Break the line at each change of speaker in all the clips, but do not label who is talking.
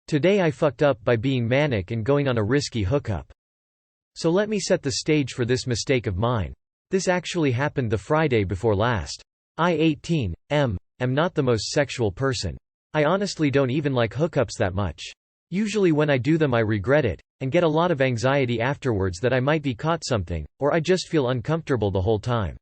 Today I fucked up by being manic and going on a risky hookup. So let me set the stage for this mistake of mine. This actually happened the Friday before last. I 18, am not the most sexual person. I honestly don't even like hookups that much. Usually when I do them I regret it, and get a lot of anxiety afterwards that I might be caught something, or I just feel uncomfortable the whole time.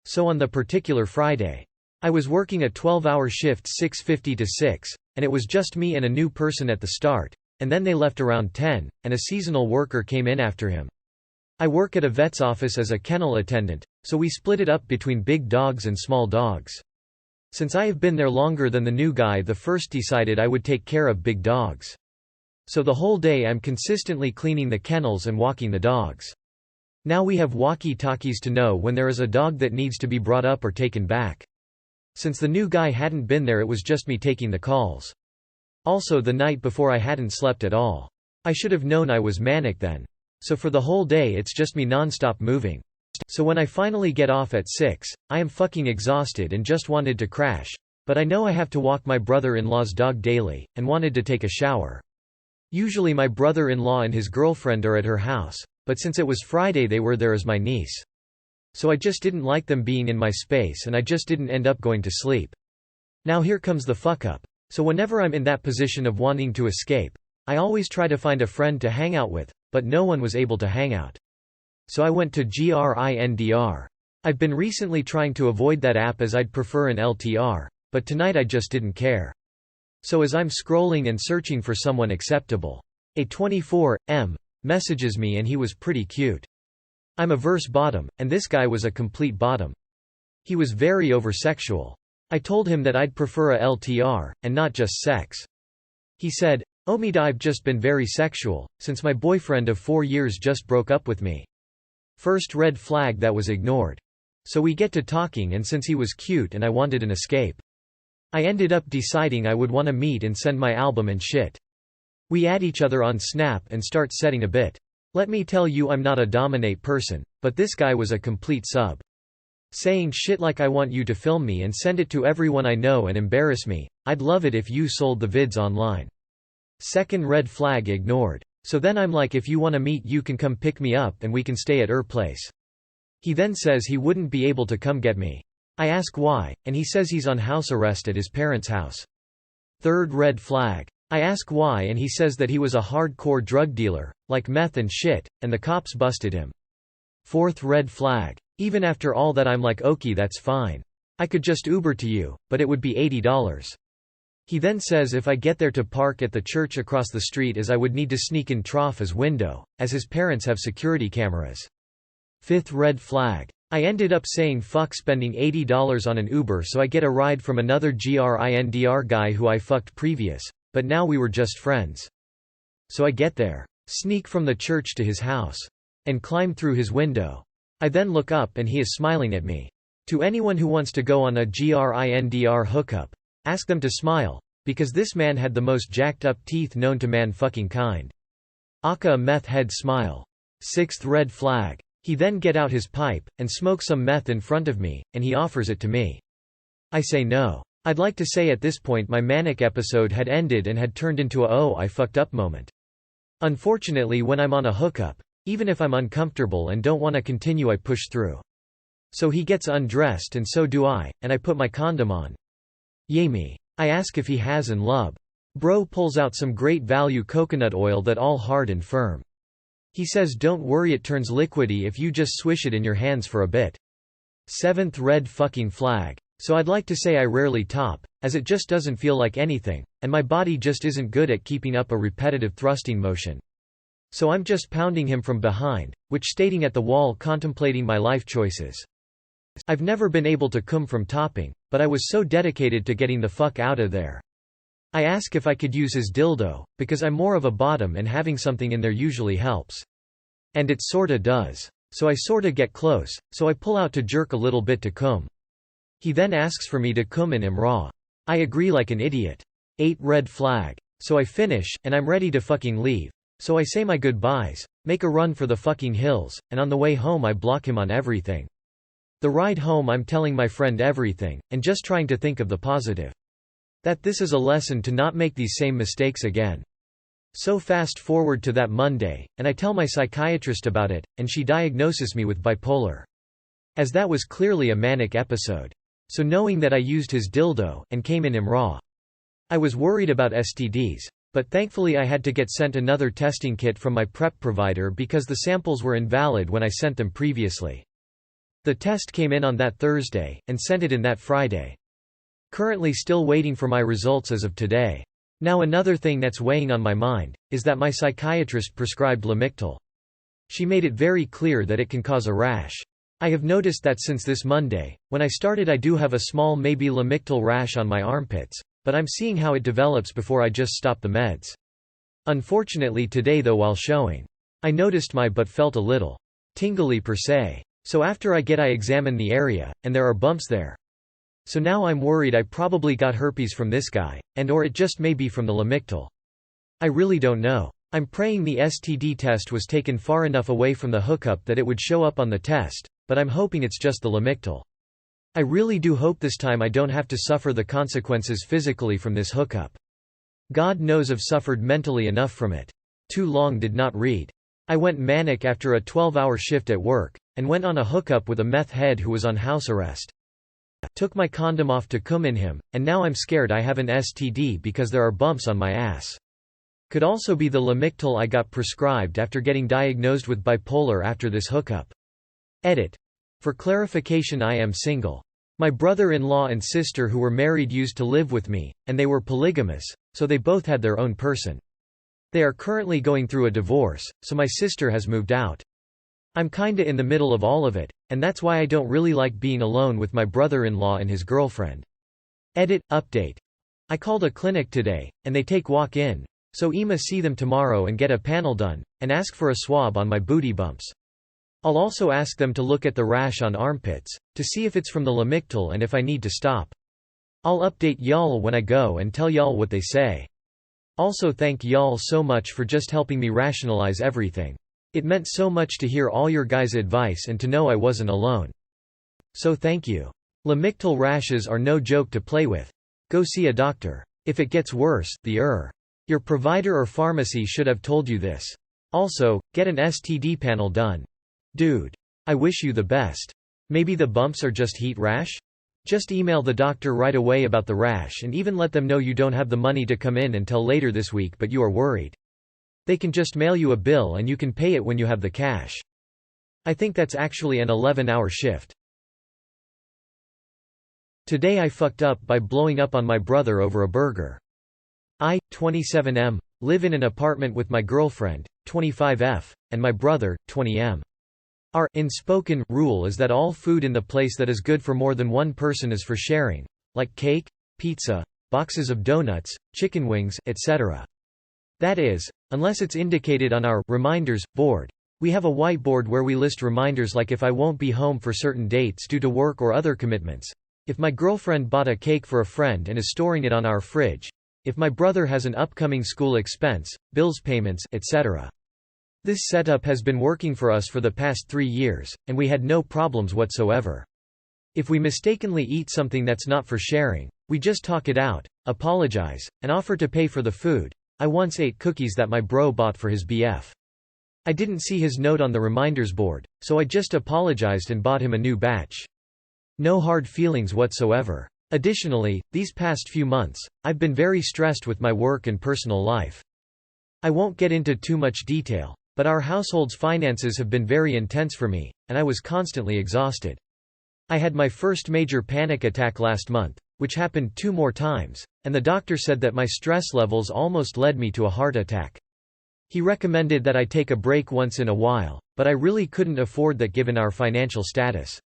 So on the particular Friday, I was working a 12-hour shift 6:50 to 6, and it was just me and a new person at the start, and then they left around 10, and a seasonal worker came in after him. I work at a vet's office as a kennel attendant, so we split it up between big dogs and small dogs. Since I have been there longer than the new guy, the first decided I would take care of big dogs. So the whole day I'm consistently cleaning the kennels and walking the dogs. Now we have walkie-talkies to know when there is a dog that needs to be brought up or taken back. Since the new guy hadn't been there, it was just me taking the calls. Also, the night before I hadn't slept at all. I should have known I was manic then. So for the whole day it's just me non-stop moving. So when I finally get off at 6, I am fucking exhausted and just wanted to crash, but I know I have to walk my brother-in-law's dog daily, and wanted to take a shower. Usually my brother-in-law and his girlfriend are at her house, but since it was Friday they were there as my niece. So I just didn't like them being in my space and I just didn't end up going to sleep. Now here comes the fuck up. So whenever I'm in that position of wanting to escape, I always try to find a friend to hang out with, but no one was able to hang out. So I went to Grindr. I've been recently trying to avoid that app as I'd prefer an LTR, but tonight I just didn't care. So as I'm scrolling and searching for someone acceptable, a 24M messages me and he was pretty cute. I'm a verse bottom, and this guy was a complete bottom. He was very over-sexual. I told him that I'd prefer a LTR, and not just sex. He said, "Oh me, I've just been very sexual, since my boyfriend of 4 years just broke up with me." First red flag that was ignored. So we get to talking, and since he was cute and I wanted an escape, I ended up deciding I would want to meet and send my album and shit. We add each other on Snap and start setting a bit. Let me tell you, I'm not a dominate person, but this guy was a complete sub. Saying shit like, "I want you to film me and send it to everyone I know and embarrass me. I'd love it if you sold the vids online." Second red flag ignored. So then I'm like, "If you want to meet, you can come pick me up and we can stay at her place." He then says he wouldn't be able to come get me. I ask why, and he says he's on house arrest at his parents' house. Third red flag. I ask why, and he says that he was a hardcore drug dealer, like meth and shit, and the cops busted him. Fourth red flag. Even after all that I'm like, "Okay, that's fine. I could just Uber to you, but it would be $80. He then says if I get there to park at the church across the street, as I would need to sneak in Trophy's window, as his parents have security cameras. Fifth red flag. I ended up saying fuck spending $80 on an Uber so I get a ride from another Grindr guy who I fucked previous, but now we were just friends. So I get there, sneak from the church to his house, and climb through his window. I then look up and he is smiling at me. To anyone who wants to go on a Grindr hookup, ask them to smile, because this man had the most jacked up teeth known to man fucking kind. Aka meth head smile. Sixth red flag. He then get out his pipe, and smoke some meth in front of me, and he offers it to me. I say no. I'd like to say at this point my manic episode had ended and had turned into a "oh I fucked up" moment. Unfortunately, when I'm on a hookup, even if I'm uncomfortable and don't want to continue, I push through. So he gets undressed and so do I, and I put my condom on. Yay me. I ask if he has, and lub. Bro pulls out some great value coconut oil that all hard and firm. He says don't worry, it turns liquidy if you just swish it in your hands for a bit. Seventh red fucking flag. So I'd like to say I rarely top, as it just doesn't feel like anything, and my body just isn't good at keeping up a repetitive thrusting motion. So I'm just pounding him from behind, which stating at the wall contemplating my life choices. I've never been able to come from topping, but I was so dedicated to getting the fuck out of there. I ask if I could use his dildo, because I'm more of a bottom and having something in there usually helps. And it sorta does. So I sorta get close, so I pull out to jerk a little bit to cum. He then asks for me to cum in him raw. I agree like an idiot. 8 red flag. So I finish, and I'm ready to fucking leave. So I say my goodbyes, make a run for the fucking hills, and on the way home I block him on everything. The ride home I'm telling my friend everything, and just trying to think of the positive. That this is a lesson to not make these same mistakes again. So fast forward to that Monday, and I tell my psychiatrist about it, and she diagnoses me with bipolar. As that was clearly a manic episode. So knowing that I used his dildo, and came in him raw. I was worried about STDs. But thankfully I had to get sent another testing kit from my PrEP provider because the samples were invalid when I sent them previously. The test came in on that Thursday, and sent it in that Friday. Currently still waiting for my results as of today. Now another thing that's weighing on my mind, is that my psychiatrist prescribed Lamictal. She made it very clear that it can cause a rash. I have noticed that since this Monday, when I started I do have a small maybe Lamictal rash on my armpits, but I'm seeing how it develops before I just stop the meds. Unfortunately today though while showing, I noticed my butt felt a little tingly per se. So after I examine the area, and there are bumps there. So now I'm worried I probably got herpes from this guy, or it just may be from the Lamictal. I really don't know. I'm praying the STD test was taken far enough away from the hookup that it would show up on the test, but I'm hoping it's just the Lamictal. I really do hope this time I don't have to suffer the consequences physically from this hookup. God knows I've suffered mentally enough from it. Too long did not read. I went manic after a 12-hour shift at work, and went on a hookup with a meth head who was on house arrest. Took my condom off to cum in him, and now I'm scared I have an STD because there are bumps on my ass. Could also be the Lamictal I got prescribed after getting diagnosed with bipolar after this hookup. Edit. For clarification, I am single. My brother-in-law and sister who were married used to live with me, and they were polygamous, so they both had their own person. They are currently going through a divorce, so my sister has moved out. I'm kinda in the middle of all of it, and that's why I don't really like being alone with my brother-in-law and his girlfriend. Edit. Update. I called a clinic today, and they take walk-in, so I'ma see them tomorrow and get a panel done, and ask for a swab on my booty bumps. I'll also ask them to look at the rash on armpits, to see if it's from the Lamictal and if I need to stop. I'll update y'all when I go and tell y'all what they say. Also thank y'all so much for just helping me rationalize everything. It meant so much to hear all your guys' advice and to know I wasn't alone. So thank you. Lamictal rashes are no joke to play with. Go see a doctor. If it gets worse, your provider or pharmacy should have told you this. Also, get an STD panel done. Dude. I wish you the best. Maybe the bumps are just heat rash? Just email the doctor right away about the rash and even let them know you don't have the money to come in until later this week but you are worried. They can just mail you a bill and you can pay it when you have the cash. I think that's actually an 11-hour shift. Today I fucked up by blowing up on my brother over a burger. I, 27M, live in an apartment with my girlfriend, 25F, and my brother, 20M. Our unspoken rule is that all food in the place that is good for more than one person is for sharing, like cake, pizza, boxes of donuts, chicken wings, etc. That is, unless it's indicated on our reminders board. We have a whiteboard where we list reminders like if I won't be home for certain dates due to work or other commitments, if my girlfriend bought a cake for a friend and is storing it on our fridge, if my brother has an upcoming school expense, bills payments, etc. This setup has been working for us for the past 3 years, and we had no problems whatsoever. If we mistakenly eat something that's not for sharing, we just talk it out, apologize, and offer to pay for the food. I once ate cookies that my bro bought for his BF. I didn't see his note on the reminders board, so I just apologized and bought him a new batch. No hard feelings whatsoever. Additionally, these past few months, I've been very stressed with my work and personal life. I won't get into too much detail, but our household's finances have been very intense for me, and I was constantly exhausted. I had my first major panic attack last month, which happened 2 more times, and the doctor said that my stress levels almost led me to a heart attack. He recommended that I take a break once in a while, but I really couldn't afford that given our financial status.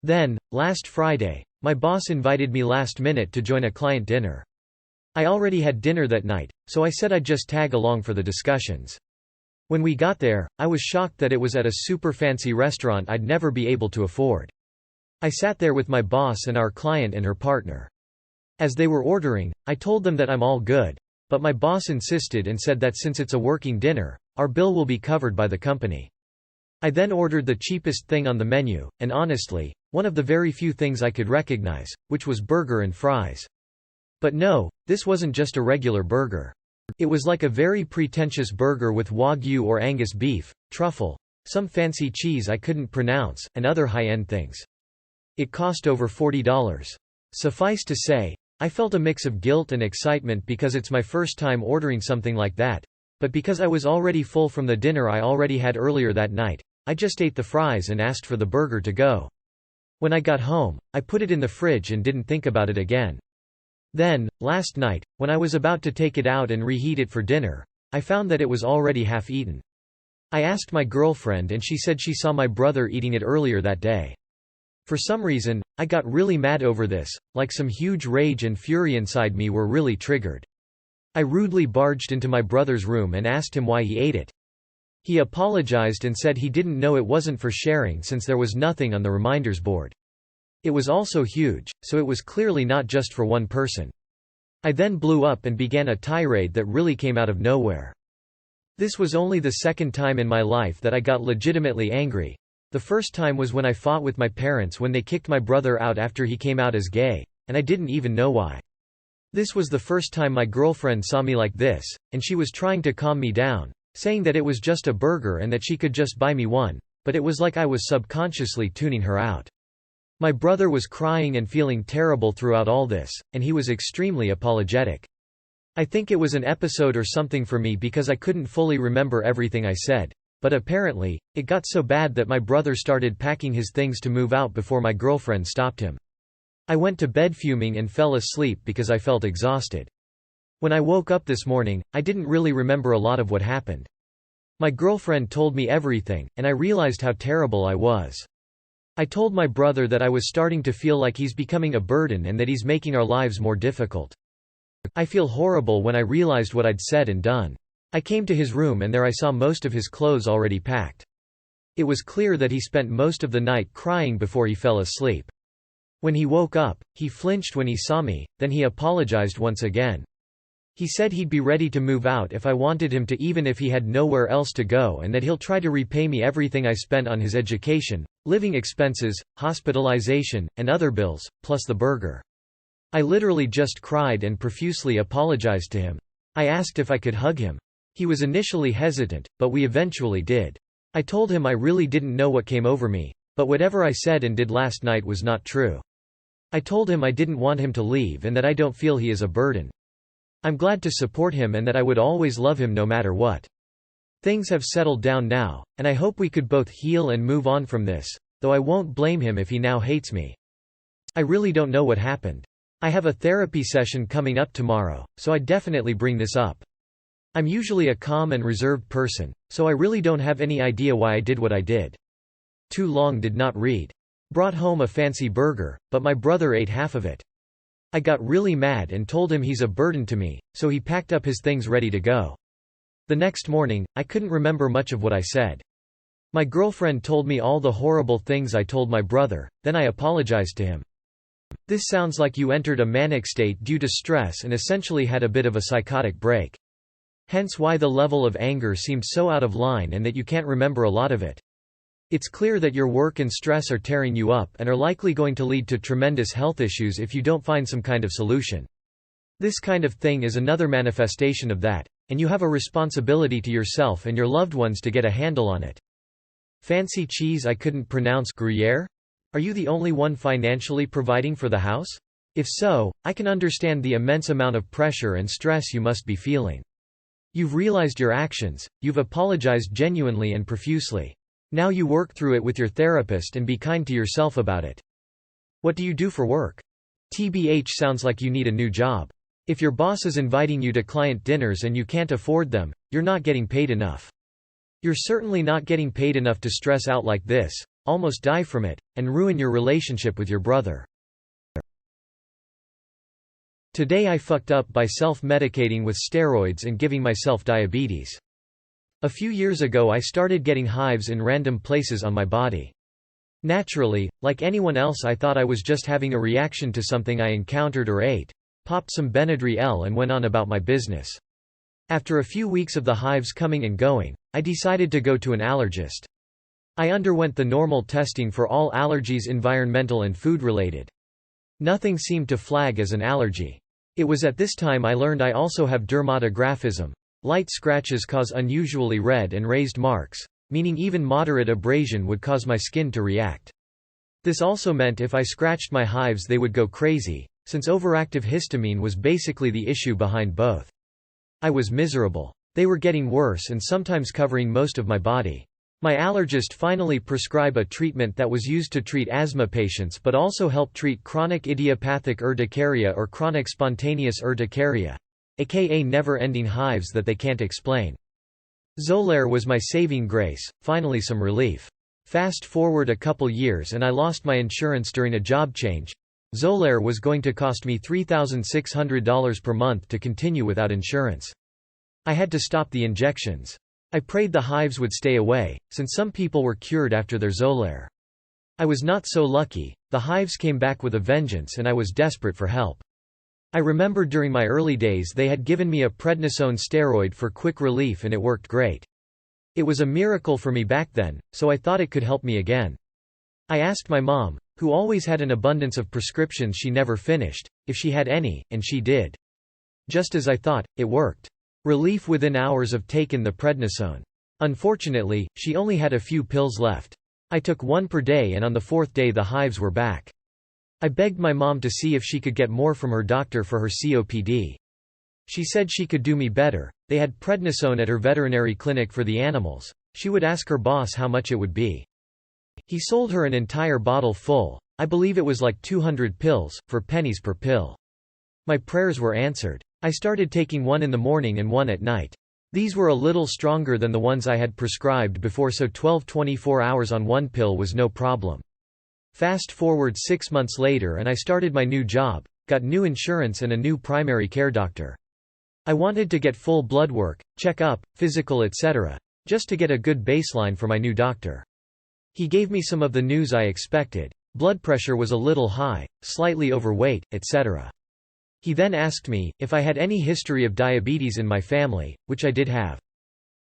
Then, last Friday, my boss invited me last minute to join a client dinner. I already had dinner that night, so I said I'd just tag along for the discussions. When we got there, I was shocked that it was at a super fancy restaurant I'd never be able to afford. I sat there with my boss and our client and her partner. As they were ordering, I told them that I'm all good, but my boss insisted and said that since it's a working dinner, our bill will be covered by the company. I then ordered the cheapest thing on the menu, and honestly, one of the very few things I could recognize, which was burger and fries. But no, this wasn't just a regular burger. It was like a very pretentious burger with Wagyu or Angus beef, truffle, some fancy cheese I couldn't pronounce, and other high-end things. It cost over $40. Suffice to say, I felt a mix of guilt and excitement because it's my first time ordering something like that, but because I was already full from the dinner I already had earlier that night, I just ate the fries and asked for the burger to go. When I got home, I put it in the fridge and didn't think about it again. Then, last night, when I was about to take it out and reheat it for dinner, I found that it was already half eaten. I asked my girlfriend and she said she saw my brother eating it earlier that day. For some reason, I got really mad over this, like some huge rage and fury inside me were really triggered. I rudely barged into my brother's room and asked him why he ate it. He apologized and said he didn't know it wasn't for sharing since there was nothing on the reminders board. It was also huge, so it was clearly not just for one person. I then blew up and began a tirade that really came out of nowhere. This was only the second time in my life that I got legitimately angry. The first time was when I fought with my parents when they kicked my brother out after he came out as gay, and I didn't even know why. This was the first time my girlfriend saw me like this, and she was trying to calm me down, saying that it was just a burger and that she could just buy me one, but it was like I was subconsciously tuning her out. My brother was crying and feeling terrible throughout all this, and he was extremely apologetic. I think it was an episode or something for me because I couldn't fully remember everything I said, but apparently, it got so bad that my brother started packing his things to move out before my girlfriend stopped him. I went to bed fuming and fell asleep because I felt exhausted. When I woke up this morning, I didn't really remember a lot of what happened. My girlfriend told me everything, and I realized how terrible I was. I told my brother that I was starting to feel like he's becoming a burden and that he's making our lives more difficult. I feel horrible when I realized what I'd said and done. I came to his room and there I saw most of his clothes already packed. It was clear that he spent most of the night crying before he fell asleep. When he woke up, he flinched when he saw me, then he apologized once again. He said he'd be ready to move out if I wanted him to even if he had nowhere else to go and that he'll try to repay me everything I spent on his education, living expenses, hospitalization, and other bills, plus the burger. I literally just cried and profusely apologized to him. I asked if I could hug him. He was initially hesitant, but we eventually did. I told him I really didn't know what came over me, but whatever I said and did last night was not true. I told him I didn't want him to leave and that I don't feel he is a burden. I'm glad to support him and that I would always love him no matter what. Things have settled down now, and I hope we could both heal and move on from this, though I won't blame him if he now hates me. I really don't know what happened. I have a therapy session coming up tomorrow, so I definitely bring this up. I'm usually a calm and reserved person, so I really don't have any idea why I did what I did. Too long did not read. Brought home a fancy burger, but my brother ate half of it. I got really mad and told him he's a burden to me, so he packed up his things ready to go. The next morning, I couldn't remember much of what I said. My girlfriend told me all the horrible things I told my brother, then I apologized to him. This sounds like you entered a manic state due to stress and essentially had a bit of a psychotic break. Hence why the level of anger seemed so out of line and that you can't remember a lot of it. It's clear that your work and stress are tearing you up and are likely going to lead to tremendous health issues if you don't find some kind of solution. This kind of thing is another manifestation of that, and you have a responsibility to yourself and your loved ones to get a handle on it. Fancy cheese I couldn't pronounce Gruyere? Are you the only one financially providing for the house? If so, I can understand the immense amount of pressure and stress you must be feeling. You've realized your actions, you've apologized genuinely and profusely. Now you work through it with your therapist and be kind to yourself about it. What do you do for work? TBH sounds like you need a new job. If your boss is inviting you to client dinners and you can't afford them, you're not getting paid enough. You're certainly not getting paid enough to stress out like this, almost die from it, and ruin your relationship with your brother. Today I fucked up by self-medicating with steroids and giving myself diabetes. A few years ago I started getting hives in random places on my body. Naturally, like anyone else I thought I was just having a reaction to something I encountered or ate, popped some Benadryl and went on about my business. After a few weeks of the hives coming and going, I decided to go to an allergist. I underwent the normal testing for all allergies, environmental and food related. Nothing seemed to flag as an allergy. It was at this time I learned I also have dermatographism. Light scratches cause unusually red and raised marks, meaning even moderate abrasion would cause my skin to react. This also meant if I scratched my hives they would go crazy, since overactive histamine was basically the issue behind both. I was miserable. They were getting worse and sometimes covering most of my body. My allergist finally prescribed a treatment that was used to treat asthma patients but also helped treat chronic idiopathic urticaria or chronic spontaneous urticaria, aka never-ending hives that they can't explain. Xolair was my saving grace, finally some relief. Fast forward a couple years and I lost my insurance during a job change. Xolair was going to cost me $3,600 per month to continue without insurance. I had to stop the injections. I prayed the hives would stay away, since some people were cured after their Xolair. I was not so lucky, the hives came back with a vengeance and I was desperate for help. I remember during my early days they had given me a prednisone steroid for quick relief and it worked great. It was a miracle for me back then, so I thought it could help me again. I asked my mom, who always had an abundance of prescriptions she never finished, if she had any, and she did. Just as I thought, it worked. Relief within hours of taking the prednisone. Unfortunately, she only had a few pills left. I took one per day and on the fourth day the hives were back. I begged my mom to see if she could get more from her doctor for her COPD. She said she could do me better. They had prednisone at her veterinary clinic for the animals. She would ask her boss how much it would be. He sold her an entire bottle full, I believe it was like 200 pills, for pennies per pill. My prayers were answered. I started taking one in the morning and one at night. These were a little stronger than the ones I had prescribed before, so 12-24 hours on one pill was no problem. Fast forward 6 months later and I started my new job, got new insurance and a new primary care doctor. I wanted to get full blood work, check-up, physical etc., just to get a good baseline for my new doctor. He gave me some of the news I expected. Blood pressure was a little high, slightly overweight, etc. He then asked me if I had any history of diabetes in my family, which I did have.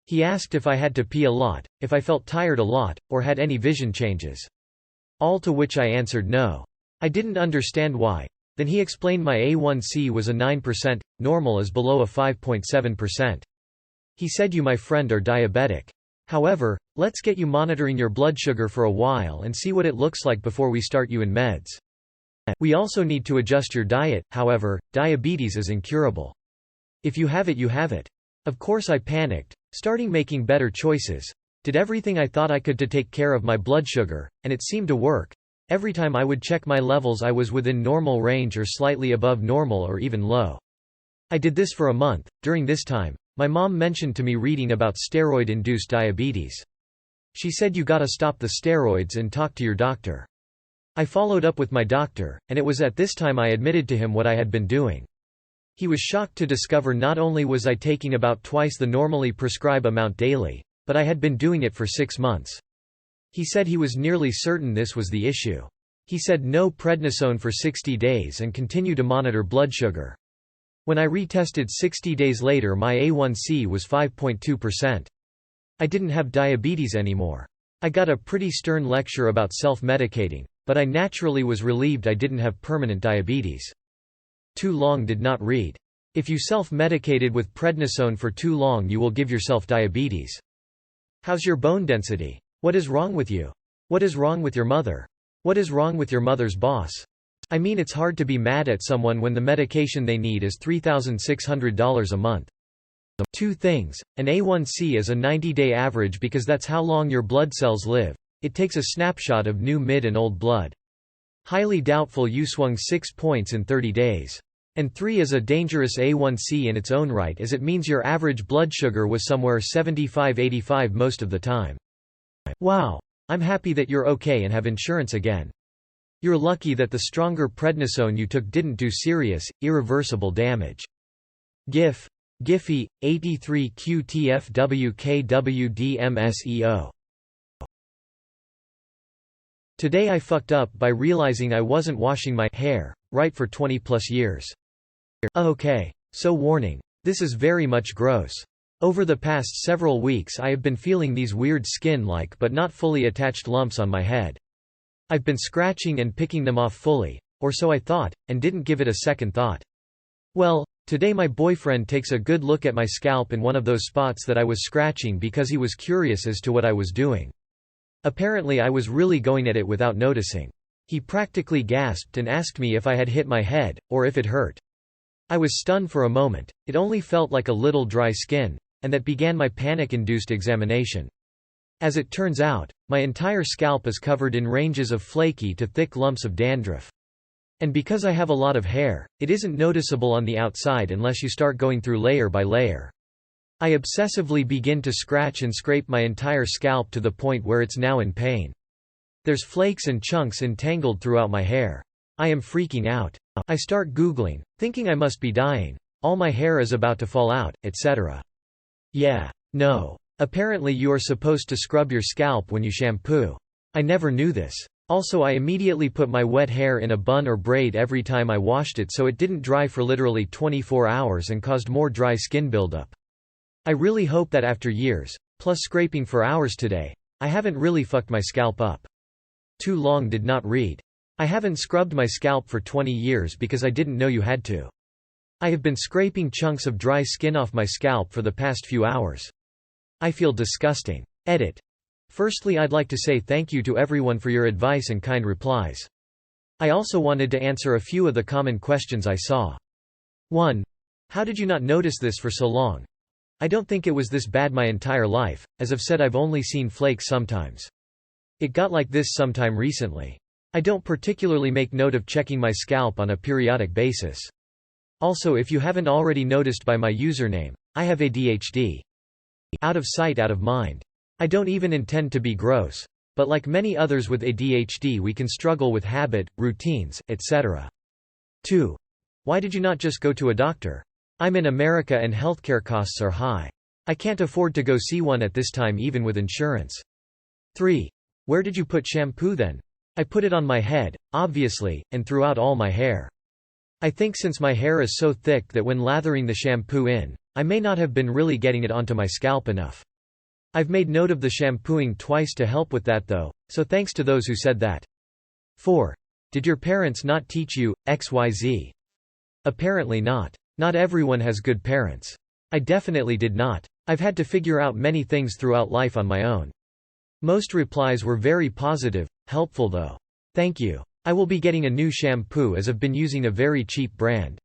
He asked if I had to pee a lot, if I felt tired a lot, or had any vision changes. All to which I answered no. I didn't understand why. Then he explained my A1C was a 9%, normal is below a 5.7%. He said, "You, my friend, are diabetic. However, let's get you monitoring your blood sugar for a while and see what it looks like before we start you in meds. We also need to adjust your diet, however, diabetes is incurable. If you have it, you have it." Of course I panicked, starting making better choices. Did everything I thought I could to take care of my blood sugar, and it seemed to work. Every time I would check my levels I was within normal range or slightly above normal or even low. I did this for a month. During this time, my mom mentioned to me reading about steroid-induced diabetes. She said, "You gotta stop the steroids and talk to your doctor." I followed up with my doctor, and it was at this time I admitted to him what I had been doing. He was shocked to discover not only was I taking about twice the normally prescribed amount daily, but I had been doing it for 6 months. He said he was nearly certain this was the issue. He said no prednisone for 60 days and continue to monitor blood sugar. When I retested 60 days later my A1C was 5.2%. I didn't have diabetes anymore. I got a pretty stern lecture about self-medicating, but I naturally was relieved I didn't have permanent diabetes. Too long did not read. If you self-medicated with prednisone for too long you will give yourself diabetes. How's your bone density? What is wrong with you? What is wrong with your mother? What is wrong with your mother's boss? I mean, it's hard to be mad at someone when the medication they need is $3,600 a month. 2 things. An A1C is a 90-day average because that's how long your blood cells live. It takes a snapshot of new, mid and old blood. Highly doubtful you swung 6 points in 30 days. And 3 is a dangerous A1C in its own right, as it means your average blood sugar was somewhere 75-85 most of the time. Wow. I'm happy that you're okay and have insurance again. You're lucky that the stronger prednisone you took didn't do serious, irreversible damage. GIF. Giphy, 83 QTFWKWDMSEO. Today I fucked up by realizing I wasn't washing my hair right for 20+ years. Okay. So warning. This is very much gross. Over the past several weeks I have been feeling these weird skin-like but not fully attached lumps on my head. I've been scratching and picking them off fully, or so I thought, and didn't give it a second thought. Well, today my boyfriend takes a good look at my scalp in one of those spots that I was scratching because he was curious as to what I was doing. Apparently I was really going at it without noticing. He practically gasped and asked me if I had hit my head, or if it hurt. I was stunned for a moment. It only felt like a little dry skin, and that began my panic-induced examination. As it turns out, my entire scalp is covered in ranges of flaky to thick lumps of dandruff. And because I have a lot of hair, it isn't noticeable on the outside unless you start going through layer by layer. I obsessively begin to scratch and scrape my entire scalp to the point where it's now in pain. There's flakes and chunks entangled throughout my hair. I am freaking out. I start Googling, thinking I must be dying. All my hair is about to fall out, etc. Yeah. No. Apparently you are supposed to scrub your scalp when you shampoo. I never knew this. Also, I immediately put my wet hair in a bun or braid every time I washed it so it didn't dry for literally 24 hours and caused more dry skin buildup. I really hope that after years, plus scraping for hours today, I haven't really fucked my scalp up. Too long did not read. I haven't scrubbed my scalp for 20 years because I didn't know you had to. I have been scraping chunks of dry skin off my scalp for the past few hours. I feel disgusting. Edit. Firstly, I'd like to say thank you to everyone for your advice and kind replies. I also wanted to answer a few of the common questions I saw. 1. How did you not notice this for so long? I don't think it was this bad my entire life, as I've said I've only seen flakes sometimes. It got like this sometime recently. I don't particularly make note of checking my scalp on a periodic basis. Also, if you haven't already noticed by my username, I have ADHD. Out of sight, out of mind. I don't even intend to be gross. But like many others with ADHD, we can struggle with habit, routines, etc. 2. Why did you not just go to a doctor? I'm in America and healthcare costs are high. I can't afford to go see one at this time even with insurance. 3. Where did you put shampoo then? I put it on my head, obviously, and throughout all my hair. I think since my hair is so thick that when lathering the shampoo in, I may not have been really getting it onto my scalp enough. I've made note of the shampooing twice to help with that though, so thanks to those who said that. 4. Did your parents not teach you XYZ? Apparently not. Not everyone has good parents. I definitely did not. I've had to figure out many things throughout life on my own. Most replies were very positive, helpful though. Thank you. I will be getting a new shampoo as I've been using a very cheap brand.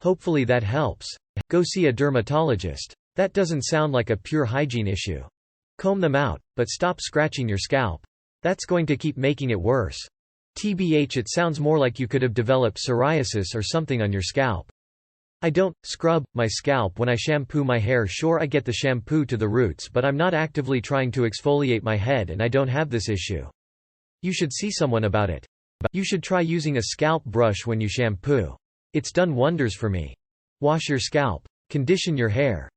Hopefully that helps. Go see a dermatologist. That doesn't sound like a pure hygiene issue. Comb them out, but stop scratching your scalp. That's going to keep making it worse. TBH, it sounds more like you could have developed psoriasis or something on your scalp. I don't scrub my scalp when I shampoo my hair. Sure, I get the shampoo to the roots, but I'm not actively trying to exfoliate my head and I don't have this issue. You should see someone about it. You should try using a scalp brush when you shampoo. It's done wonders for me. Wash your scalp. Condition your hair.